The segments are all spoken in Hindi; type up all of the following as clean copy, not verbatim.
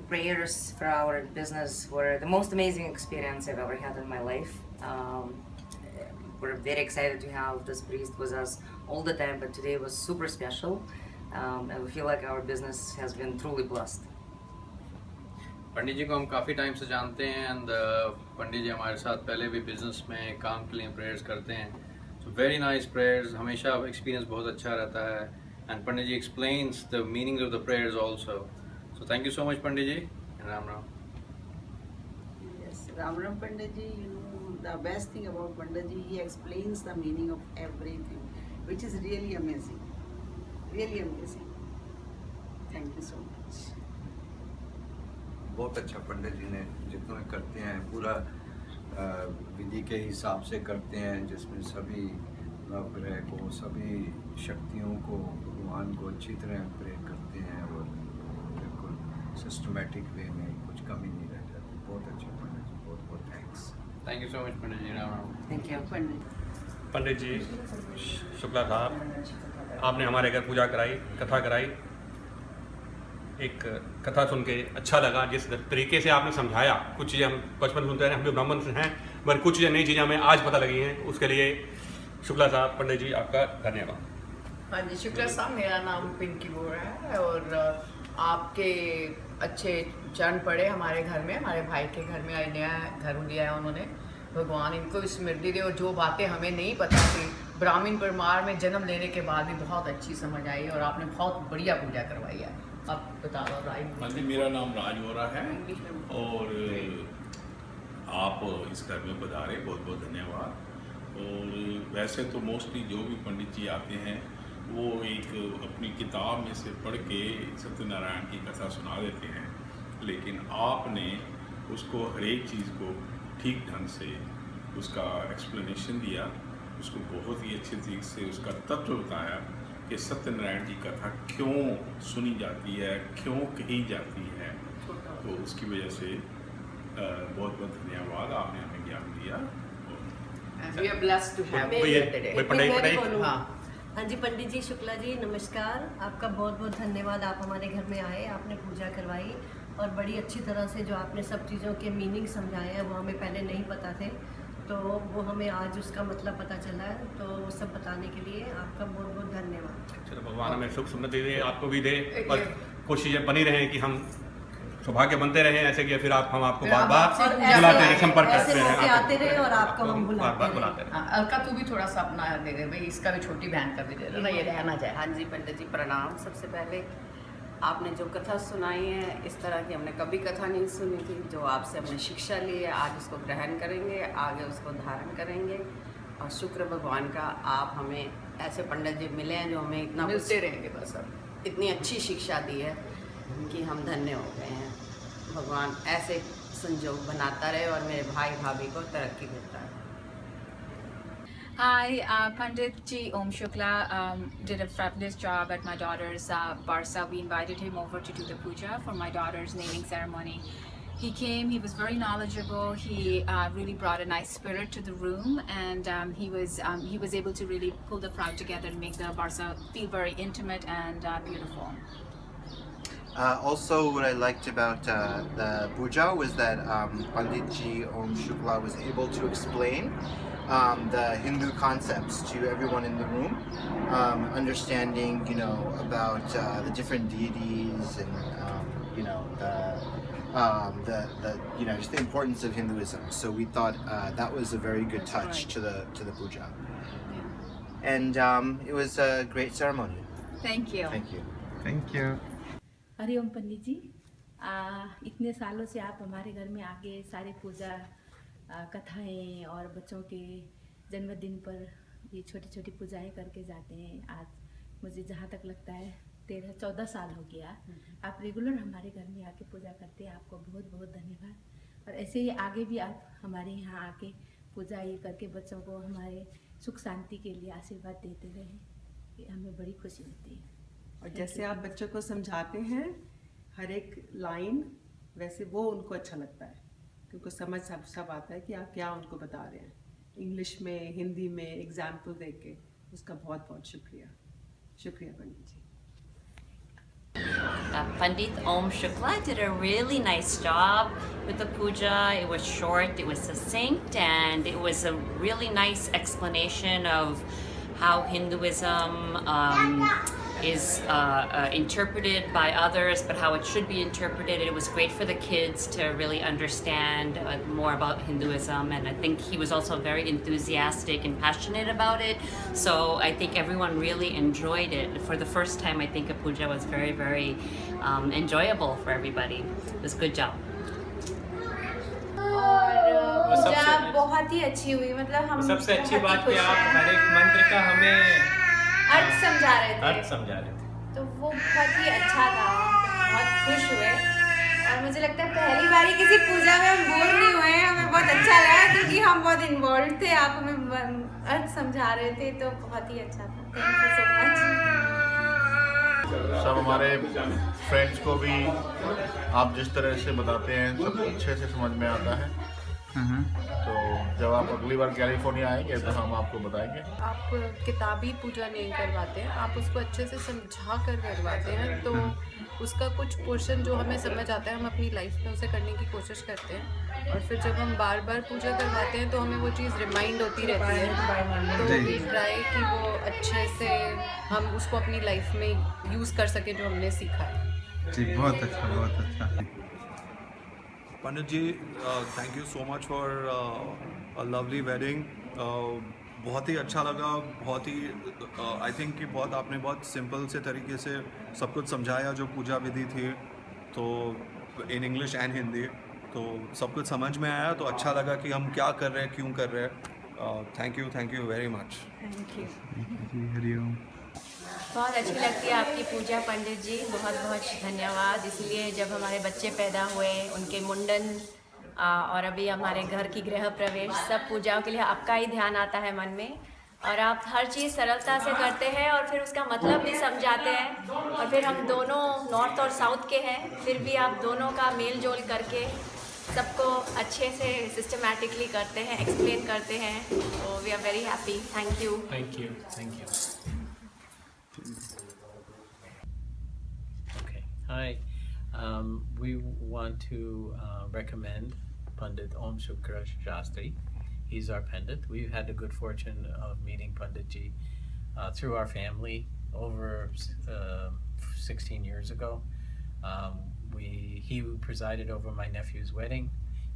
prayers for our business were the most amazing experience I've ever had in my life. We're very excited to have this priest with us all the time, but today was super special, and we feel like our business has been truly blessed. पंडित जी को हम काफ़ी टाइम से जानते हैं एंड पंडित जी हमारे साथ पहले भी बिजनेस में काम के लिए प्रेयर्स करते हैं. सो वेरी नाइस प्रेयर्स, हमेशा एक्सपीरियंस बहुत अच्छा रहता है and Pandit ji explains the meaning of the prayers also. So thank you so much Pandit ji. Ram Ram. Yes, Ram Ram Pandit ji, you know, the best thing about Pandit ji, he explains the meaning of everything, which is really amazing. Really amazing. Thank you so much. बहुत अच्छा पंडित जी ने जितना करते हैं पूरा विधि के हिसाब से करते हैं, जिसमें सभी नवग्रह को, सभी शक्तियों को, भगवान को अच्छी तरह प्रे करते हैं और बिल्कुल सिस्टमेटिक वे में कुछ कमी नहीं रह जाती. बहुत अच्छा पंडित जी, बहुत बहुत thanks. Thank you so much Pandit ji. Ram Ram. Thank you. Pandit ji Shukla साहब, आपने हमारे घर पूजा कराई, कथा कराई. एक कथा सुन के अच्छा लगा. जिस तरीके से आपने समझाया, कुछ चीज़ें हम बचपन सुनते हैं, हम भी ब्राह्मण से हैं, मगर कुछ चीज़ें नई चीज़ें हमें आज पता लगी हैं. उसके लिए शुक्ला साहब, पंडित जी आपका धन्यवाद. हाँ जी, शुक्ला साहब, मेरा नाम पिंकी बोरा है और आपके अच्छे चरण पड़े हमारे घर में, हमारे भाई के घर में नया घर लिया है उन्होंने. भगवान इनको स्मृति दे और जो बातें हमें नहीं पता थी ब्राह्मण परिवार में जन्म लेने के बाद भी बहुत अच्छी समझ आई और आपने बहुत बढ़िया पूजा करवाई है. आप बता दो. हाँ जी, मेरा नाम राज बोरा है और आप इस घर में पधारे, बहुत बहुत धन्यवाद. और वैसे तो मोस्टली जो भी पंडित जी आते हैं वो एक अपनी किताब में से पढ़ के सत्यनारायण की कथा सुना देते हैं, लेकिन आपने उसको हर एक चीज़ को ठीक ढंग से उसका एक्सप्लेनेशन दिया, उसको बहुत ही अच्छे तरीके से उसका तत्व बताया कि सत्यनारायण की कथा क्यों सुनी जाती है, क्यों कही जाती है. तो उसकी वजह से बहुत बहुत धन्यवाद, आपने हमें ज्ञान दिया. We are blessed to have you here today. हाँ जी, पंडित जी शुक्ला जी नमस्कार. आपका बहुत बहुत धन्यवाद. आप हमारे घर में आए, आपने पूजा करवाई और बड़ी अच्छी तरह से जो आपने सब चीज़ों के मीनिंग समझाए हैं वो हमें पहले नहीं पता थे, तो वो हमें आज उसका मतलब पता चला है. तो वो सब बताने के लिए आपका बहुत बहुत धन्यवाद. चलो, भगवान हमें सुख समृद्धि दे, आपको भी दे और कोशिशें बनी रहें कि हम सौभाग्य बनते रहें ऐसे कि फिर हम आपको बार बार बुलाते हैं, संपर्क करते हैं, आते रहे और आपको हम बुलाते रहे. अलका तू भी थोड़ा सा अपना दे दे भाई, इसका भी छोटी बहन का भी दे देना, ये रहना चाहे. हाँ जी पंडित जी प्रणाम. सबसे पहले आपने जो कथा सुनाई है, इस तरह की हमने कभी कथा नहीं सुनी थी. जो आपसे हमने शिक्षा ली है, आज उसको ग्रहण करेंगे, आगे उसको धारण करेंगे. और शुक्र भगवान का आप हमें ऐसे पंडित जी मिले हैं जो हमें इतना मिलते रहेंगे बस. अब इतनी अच्छी शिक्षा दी है कि हम धन्य हो गए हैं. भगवान ऐसे संजोग बनाता रहे और मेरे भाई भाभी को तरक्की देता है. Hi, Pandit Ji Om Shukla did a fabulous job at my daughter's Barsa. We invited him over to do the puja for my daughter's naming ceremony. He came, he was very knowledgeable, he really brought a nice spirit to the room, and he was able to really pull the crowd together and make the Barsa feel very intimate and beautiful. Also, what I liked about the puja was that Pandit Ji Om Shukla was able to explain the Hindu concepts to everyone in the room, understanding, about the different deities and, just the importance of Hinduism. So we thought that was a very good touch to the puja, and it was a great ceremony. Thank you. Thank you. Thank you. Hariom पंडित जी, इतने सालों से आप हमारे घर में आके सारे पूजा कथाएं और बच्चों के जन्मदिन पर ये छोटी छोटी पूजाएं करके जाते हैं. आज मुझे जहाँ तक लगता है 13-14 साल हो गया आप रेगुलर हमारे घर में आके पूजा करते हैं. आपको बहुत बहुत धन्यवाद. और ऐसे ही आगे भी आप हमारे यहाँ आके पूजा ये करके बच्चों को हमारे सुख शांति के लिए आशीर्वाद देते रहें. ये हमें बड़ी खुशी होती है. और जैसे आप बच्चों को समझाते हैं हर एक लाइन, वैसे वो उनको अच्छा लगता है क्योंकि समझ सब आता है कि आप क्या उनको बता रहे हैं. इंग्लिश में, हिंदी में एग्जाम्पल दे के उसका बहुत बहुत शुक्रिया. शुक्रिया पंडित जी. Pandit Om Shukla did a really nice job with the puja. It was short, it was succinct, and it was a really nice explanation of how Hinduism is interpreted by others, but how it should be interpreted. It was great for the kids to really understand more about Hinduism, and I think he was also very enthusiastic and passionate about it. So I think everyone really enjoyed it. For the first time, I think a puja was very, very enjoyable for everybody. It was a good job. और पूजा बहुत ही अच्छी हुई, मतलब हम सबसे अच्छी बात कि आप हर एक मंत्र का हमें अर्थ समझा रहे थे, तो वो बहुत ही अच्छा था, बहुत खुश हुए। और मुझे लगता है पहली बारी किसी पूजा में हम बोर नहीं हुए, हमें बहुत अच्छा लगा क्योंकि हम बहुत इन्वॉल्व थे, आप हमें अर्थ समझा रहे थे, तो बहुत ही अच्छा था। Thank you so much. सब हमारे फ्रेंड्स को भी आप जिस तरह से बताते हैं सब अच्छे से समझ में आता है। तो जब आप अगली बार कैलिफोर्निया आएंगे तो हम आपको बताएंगे। आप किताबी पूजा नहीं करवाते हैं, आप उसको अच्छे से समझा कर करवाते हैं, तो उसका कुछ पोर्शन जो हमें समझ आता है हम अपनी लाइफ में उसे करने की कोशिश करते हैं, और फिर जब हम बार बार पूजा करवाते हैं तो हमें वो चीज़ रिमाइंड होती रहती है। तो वी ट्राई कि वो अच्छे से हम उसको अपनी लाइफ में यूज़ कर सकें जो हमने सीखा है। जी बहुत अच्छा, बहुत अच्छा। Pandit ji, thank you so much for a lovely wedding. बहुत ही अच्छा लगा, बहुत ही आई थिंक कि आपने बहुत सिंपल से तरीके से सब कुछ समझाया जो पूजा विधि थी, तो इन इंग्लिश एंड हिंदी, तो सब कुछ समझ में आया, तो अच्छा लगा कि हम क्या कर रहे हैं, क्यों कर रहे हैं। Thank you very much. Thank you. Hariom. बहुत अच्छी लगती है आपकी पूजा पंडित जी, बहुत बहुत धन्यवाद। इसलिए जब हमारे बच्चे पैदा हुए, उनके मुंडन और अभी हमारे घर की गृह प्रवेश, सब पूजाओं के लिए आपका ही ध्यान आता है मन में, और आप हर चीज़ सरलता से करते हैं और फिर उसका मतलब भी समझाते हैं। और फिर हम दोनों नॉर्थ और साउथ के हैं, फिर भी आप दोनों का मेल जोल करके सबको अच्छे से सिस्टमैटिकली करते हैं, एक्सप्लेन करते हैं, तो we are very happy. Thank you. Thank you. Thank you. Hi, we want to recommend Pandit Om Shukla Shastri. He's our Pandit. We've had the good fortune of meeting Pandit Ji through our family over 16 years ago. He presided over my nephew's wedding.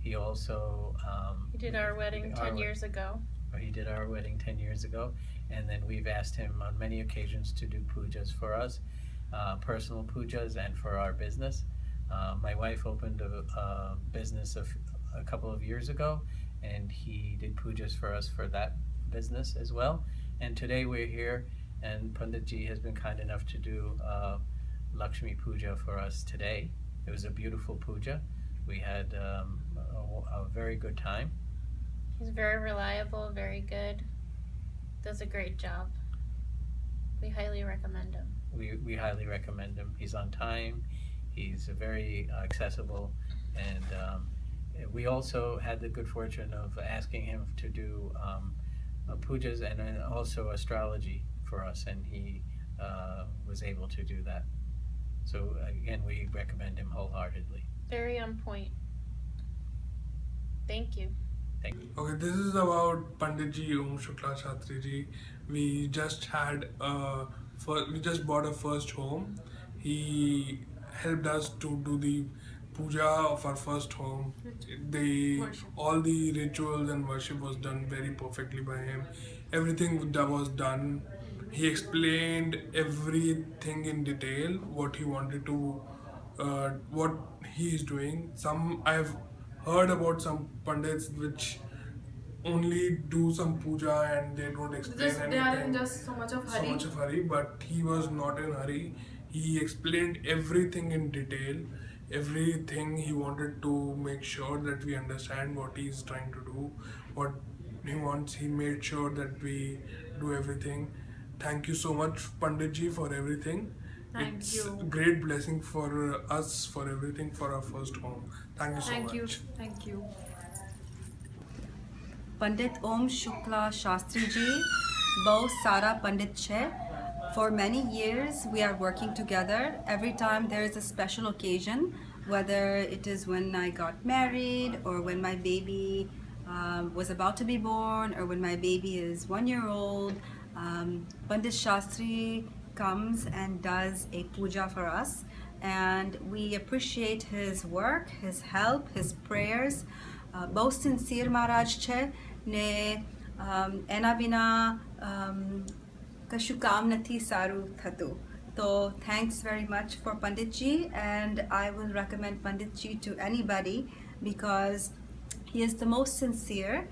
He also he did our wedding 10 years ago. He did our wedding 10 years ago, and then we've asked him on many occasions to do pujas for us. Personal pujas and for our business. My wife opened a business a couple of years ago, and he did pujas for us for that business as well. And today we're here, and Pandit Ji has been kind enough to do Lakshmi Puja for us today. It was a beautiful puja. We had a very good time. He's very reliable, very good, does a great job. We highly recommend him. We highly recommend him. He's on time, he's very accessible, and we also had the good fortune of asking him to do pujas and also astrology for us, and he was able to do that. So again, we recommend him wholeheartedly. Very on point. Thank you. Okay, this is about Pandit Ji Om Shukla Shastri Ji. We just bought a first home. He helped us to do the puja of our first home. All the rituals and worship was done very perfectly by him. Everything that was done, he explained everything in detail, what he wanted to, what he is doing. I've heard about some pandits which only do some puja and they don't explain anything. They are in just so much of hurry. But he was not in hurry. He explained everything in detail, everything. He wanted to make sure that we understand what he's trying to do, what he wants. He made sure that we do everything. Thank you so much, Pandit Ji, for everything. It's a great blessing for us, for everything, for our first home. Thank you so much. Thank you. पंडित ओम शुक्ला शास्त्री जी बहुत सारा पंडित है For many years, we are working together. Every time there is a special occasion, whether it is when I got married or when my baby was about to be born or when my baby is 1 year old, Pandit Shastri comes and does a puja for us. And we appreciate his work, his help, his prayers. Both sincere Maharaj che ne ena bina kashu kam nathi saru thatu. So thanks very much for Pandit Ji, and I will recommend Pandit Ji to anybody because he is the most sincere,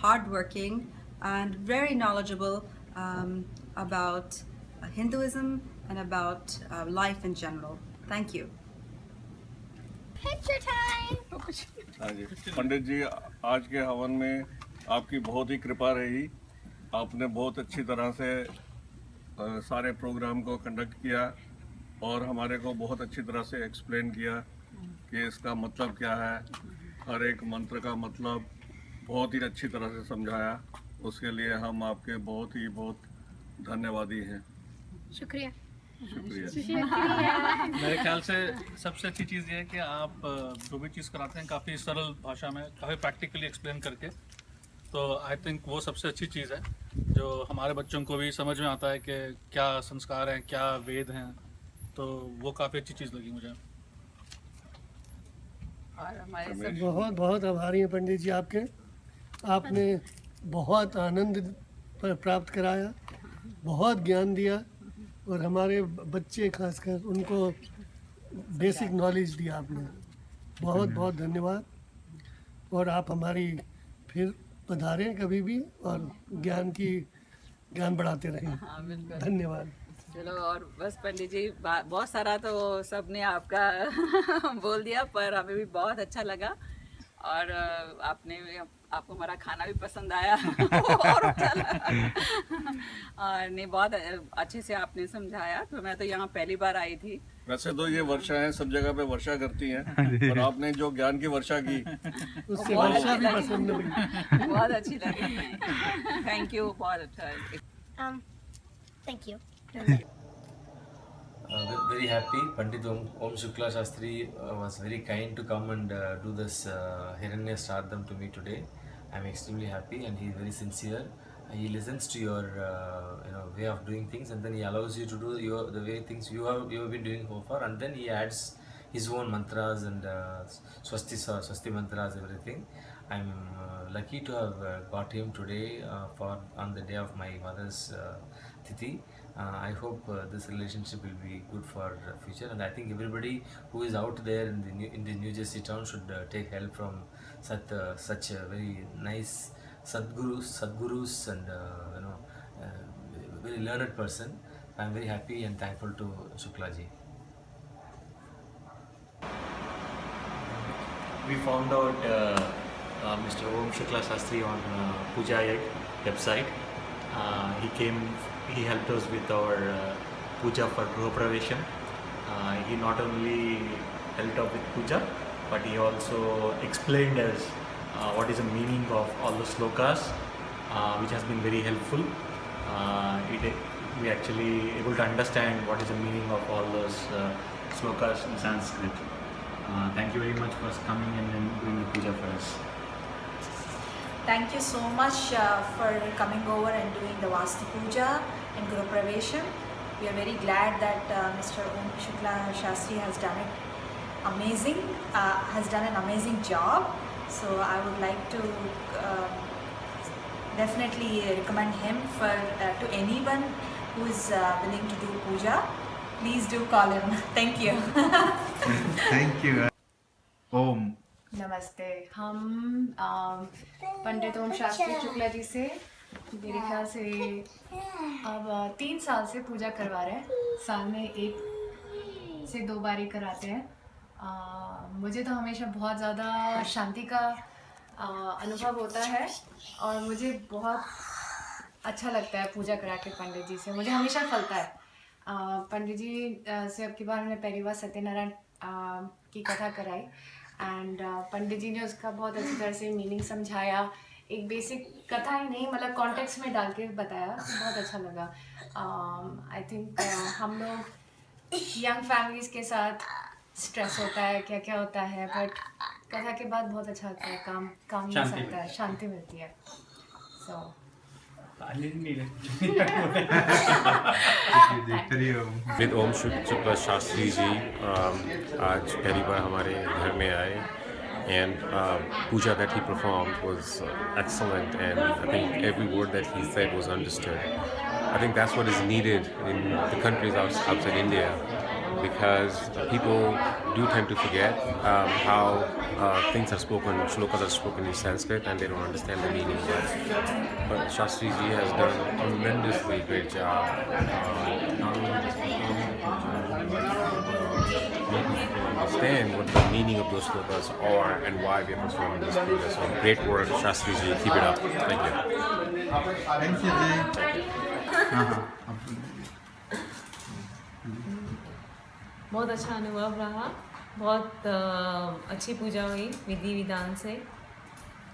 hardworking, and very knowledgeable about Hinduism and about life in general. Thank you. Picture time. हाँ जी, पंडित जी आज के हवन में आपकी बहुत ही कृपा रही। आपने बहुत अच्छी तरह से सारे प्रोग्राम को कंडक्ट किया और हमारे को बहुत अच्छी तरह से एक्सप्लेन किया कि इसका मतलब क्या है, हर एक मंत्र का मतलब बहुत ही अच्छी तरह से समझाया। उसके लिए हम आपके बहुत धन्यवादी हैं। शुक्रिया। मेरे ख्याल से सबसे अच्छी चीज़ ये है कि आप जो भी चीज़ कराते हैं काफ़ी सरल भाषा में, काफ़ी प्रैक्टिकली एक्सप्लेन करके, तो आई थिंक वो सबसे अच्छी चीज़ है जो हमारे बच्चों को भी समझ में आता है कि क्या संस्कार हैं, क्या वेद हैं, तो वो काफ़ी अच्छी चीज़ लगी मुझे। और हमारे बहुत आभारी हैं पंडित जी आपके। आपने बहुत आनंद प्राप्त कराया, बहुत ज्ञान दिया और हमारे बच्चे खासकर उनको बेसिक नॉलेज दिया आपने। बहुत धन्यवाद। और आप हमारी फिर पधारें कभी भी और ज्ञान बढ़ाते रहें। हाँ, बिल्कुल। धन्यवाद। चलो, और बस पंडित जी बहुत सारा तो सबने आपका बोल दिया, पर हमें भी बहुत अच्छा लगा और आपको हमारा खाना भी पसंद आया और अच्छा लगा। और नहीं, बहुत अच्छे से आपने समझाया। तो मैं तो यहाँ पहली बार आई थी। वैसे तो ये वर्षा है, सब जगह पे वर्षा करती हैं, और आपने जो ज्ञान की वर्षा की उससे वर्षा भी पसंद लगी। बहुत अच्छी लगी। Thank you. बहुत अच्छा। Thank you. Very happy. Pandit Om Shukla Shastri was very kind to come and do this Hiranya Shraddham to me today. I'm extremely happy, and he's very sincere. He listens to your way of doing things, and then he allows you to do the way things you have been doing so far, and then he adds his own mantras and swasti mantras, everything. I'm lucky to have got him today on the day of my mother's Tithi. I hope this relationship will be good for future, and I think everybody who is out there in the New Jersey town should take help from such a very nice Sadgurus and very learned person. I am very happy and thankful to Shukla ji. We found out Mr. Om Shukla Shastri on Puja website. He helped us with our puja for Gruha Pravesham. He not only helped out with puja, but he also explained us what is the meaning of all the slokas, which has been very helpful. We actually able to understand what is the meaning of all those slokas in Sanskrit. Thank you very much for coming and doing the puja for us. Thank you so much for coming over and doing the Vastu Puja and Guru Pravesham. We are very glad that Mr. Om Shukla Shastri has done an amazing job. So I would like to definitely recommend him to anyone who is willing to do puja. Please do call him. Thank you. Thank you. Om. नमस्ते। हम पंडित ओम शास्त्री शुक्ला जी से मेरे ख्याल से अब 3 साल से पूजा करवा रहे हैं। साल में 1 से 2 बार ही कराते हैं। मुझे तो हमेशा बहुत ज़्यादा शांति का अनुभव होता है और मुझे बहुत अच्छा लगता है पूजा करा के पंडित जी से। मुझे हमेशा फलता है। पंडित जी से अब की बार हमने पहली बार सत्यनारायण की कथा कराई एंड पंडित जी ने उसका बहुत अच्छी तरह से मीनिंग समझाया एक बेसिक कथा ही नहीं मतलब कॉन्टेक्स्ट में डाल के बताया, बहुत अच्छा लगा। आई थिंक हम लोग यंग फैमिलीज के साथ स्ट्रेस होता है, क्या क्या होता है, बट कथा के बाद बहुत अच्छा लगता है, काम मिल सकता है, शांति मिलती है। सो विद ओम शुक्ला शास्त्री जी आज पहली बार हमारे घर में आए, and puja that he performed was excellent, and I think every word that he said was understood. I think that's what is needed in the countries outside India, because people do tend to forget how things are spoken, shlokas are spoken in Sanskrit, and they don't understand the meaning. But Shastri ji has done a tremendously great job, not only just making people understand what the meaning of those shlokas are and why we are performing this puja. So great work, Shastri ji. Keep it up. Thank you. Thank you ji. बहुत अच्छा अनुभव रहा, बहुत अच्छी पूजा हुई विधि विधान से,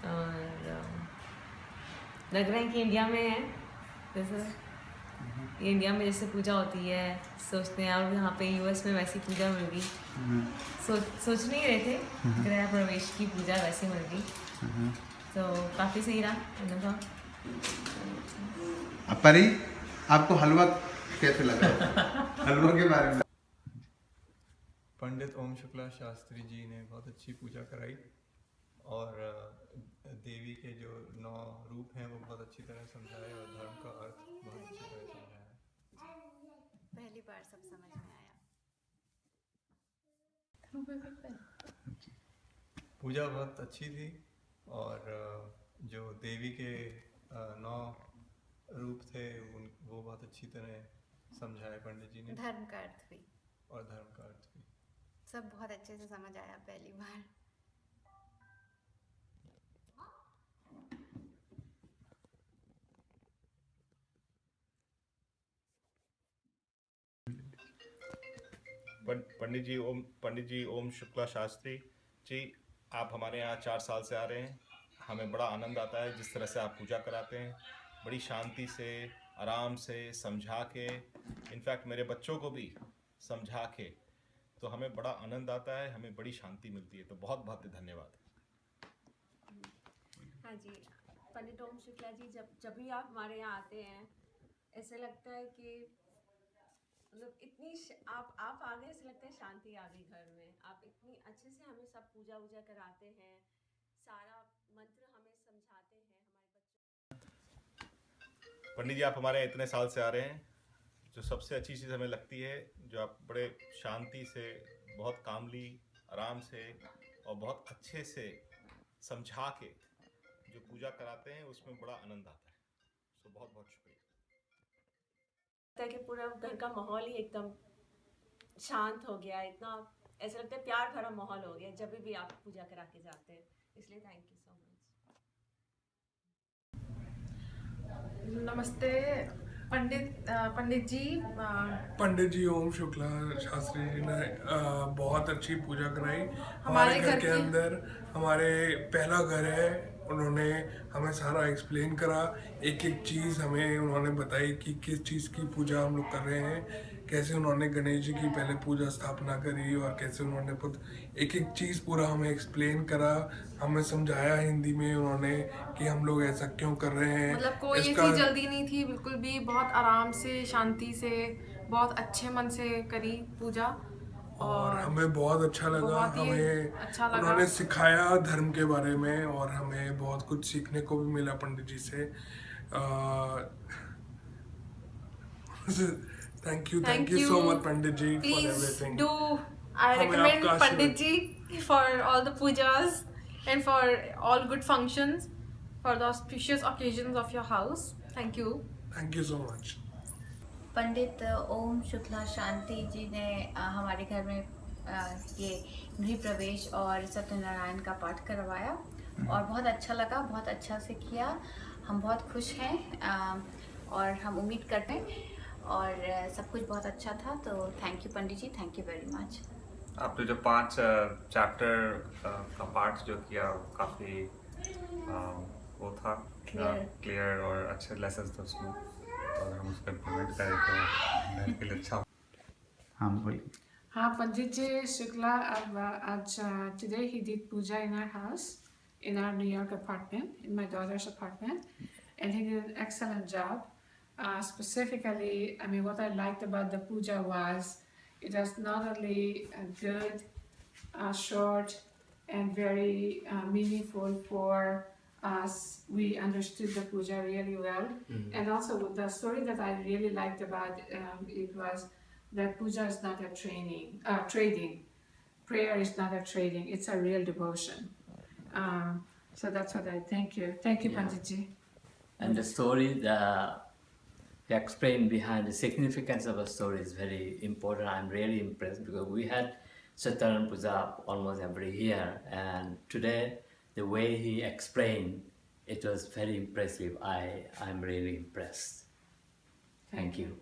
और लग रहा है कि इंडिया में है जैसे इंडिया में जैसे पूजा होती है, सोचते हैं और यहाँ पे यूएस में वैसी पूजा मिल गई, सोच नहीं रहे थे गृह प्रवेश की पूजा वैसी मिल गई, तो काफ़ी सही रहा अनुभव। परी, आपको हलवा कैसे लगा? हलवा के बारे में। पंडित ओम शुक्ला शास्त्री जी ने बहुत अच्छी पूजा कराई, और देवी के जो 9 रूप हैं वो बहुत अच्छी तरह समझाए, और धर्म का अर्थ बहुत अच्छी तरह समझाया। पहली बार सब समझ में आया। पूजा बहुत अच्छी थी, और जो देवी के 9 रूप थे वो बहुत अच्छी तरह समझाए पंडित जी ने। धर्म का अर्थ भी, और धर्म का अर्थ भी सब बहुत अच्छे से समझ आया पहली बार। पंडित जी ओम शुक्ला शास्त्री जी, आप हमारे यहाँ 4 साल से आ रहे हैं। हमें बड़ा आनंद आता है जिस तरह से आप पूजा कराते हैं, बड़ी शांति से, आराम से समझा के, इनफैक्ट मेरे बच्चों को भी समझा के, तो हमें बड़ा आनंद आता है, हमें बड़ी शांति मिलती है। तो बहुत बहुत धन्यवाद। हाँ जी, पंडित ओम शुक्ला जी, जब भी आप हमारे यहाँ आते हैं ऐसे लगता है कि मतलब इतनी आप आ गए, ऐसे लगता है शांति आ गई घर में। आप इतनी अच्छे से हमें सब पूजा वूजा कराते हैं, सारा मंत्र हमें समझाते हैं हमारे बच्चों। पंडित जी, आप हमारे यहाँ इतने साल से आ रहे हैं, जो सबसे अच्छी चीज़ हमें लगती है, जो आप बड़े शांति से, बहुत कामली, आराम से और बहुत अच्छे से समझा के जो पूजा कराते हैं, उसमें बड़ा आनंद आता है। सो बहुत बहुत शुक्रिया। कि पूरा घर का माहौल ही एकदम शांत हो गया, इतना ऐसा लगता है प्यार भरा माहौल हो गया जब भी आप पूजा करा के जाते हैं, इसलिए थैंक यू सो मच। नमस्ते पंडित जी ओम शुक्ला शास्त्री जी ने बहुत अच्छी पूजा कराई हमारे घर के अंदर। हमारे पहला घर है, उन्होंने हमें सारा एक्सप्लेन करा, एक एक चीज़ हमें उन्होंने बताई कि किस चीज़ की पूजा हम लोग कर रहे हैं, कैसे उन्होंने गणेश जी की पहले पूजा स्थापना करी और कैसे उन्होंने एक एक चीज़ पूरा हमें एक्सप्लेन करा, हमें समझाया हिंदी में उन्होंने कि हम लोग ऐसा क्यों कर रहे हैं। मतलब कोई ऐसी जल्दी नहीं थी, बिल्कुल भी बहुत आराम से, शांति से, बहुत अच्छे मन से करी पूजा, और हमें बहुत अच्छा लगा। हमें अच्छा लगा। उन्होंने सिखाया धर्म के बारे में, और हमें बहुत कुछ सीखने को भी मिला पंडित जी से। Thank you so much Pandit ji for everything. I recommend Pandit ji for all the pujas and for all good functions, for the auspicious occasions of your house. Thank you. Thank you so much. पंडित ओम शुक्ला शांति जी ने हमारे घर में ये गृह प्रवेश और सत्यनारायण का पाठ करवाया, और बहुत अच्छा लगा, बहुत अच्छा से किया। हम बहुत खुश हैं और हम उम्मीद करते हैं, और सब कुछ बहुत अच्छा था। तो thank you Pandit ji, thank you very much. आपने जो 5 चैप्टर का पाठ जो किया, काफ़ी वो था क्लियर और अच्छे लेसन थे उसमें, तो अगर हम उसको इम्प्लीमेंट करें तो मेरे के लिए अच्छा। हाँ बोलिए। हाँ, Pandit Ji Shukla, today he did puja in our house, in our New York apartment, in my daughter's apartment, and he did an excellent job. Specifically, I mean, what I liked about the puja was it was not only good, short, and very meaningful for us. We understood the puja really well, and also the story that I really liked about it was that puja is not a trading. Prayer is not a trading. It's a real devotion. So that's what I thank you. Thank you, Pandit Ji. And the story, the explained behind the significance of the story is very important. I'm really impressed because we had Satyaran Puja almost every year, and today the way he explained it was very impressive. I'm really impressed. Thank you.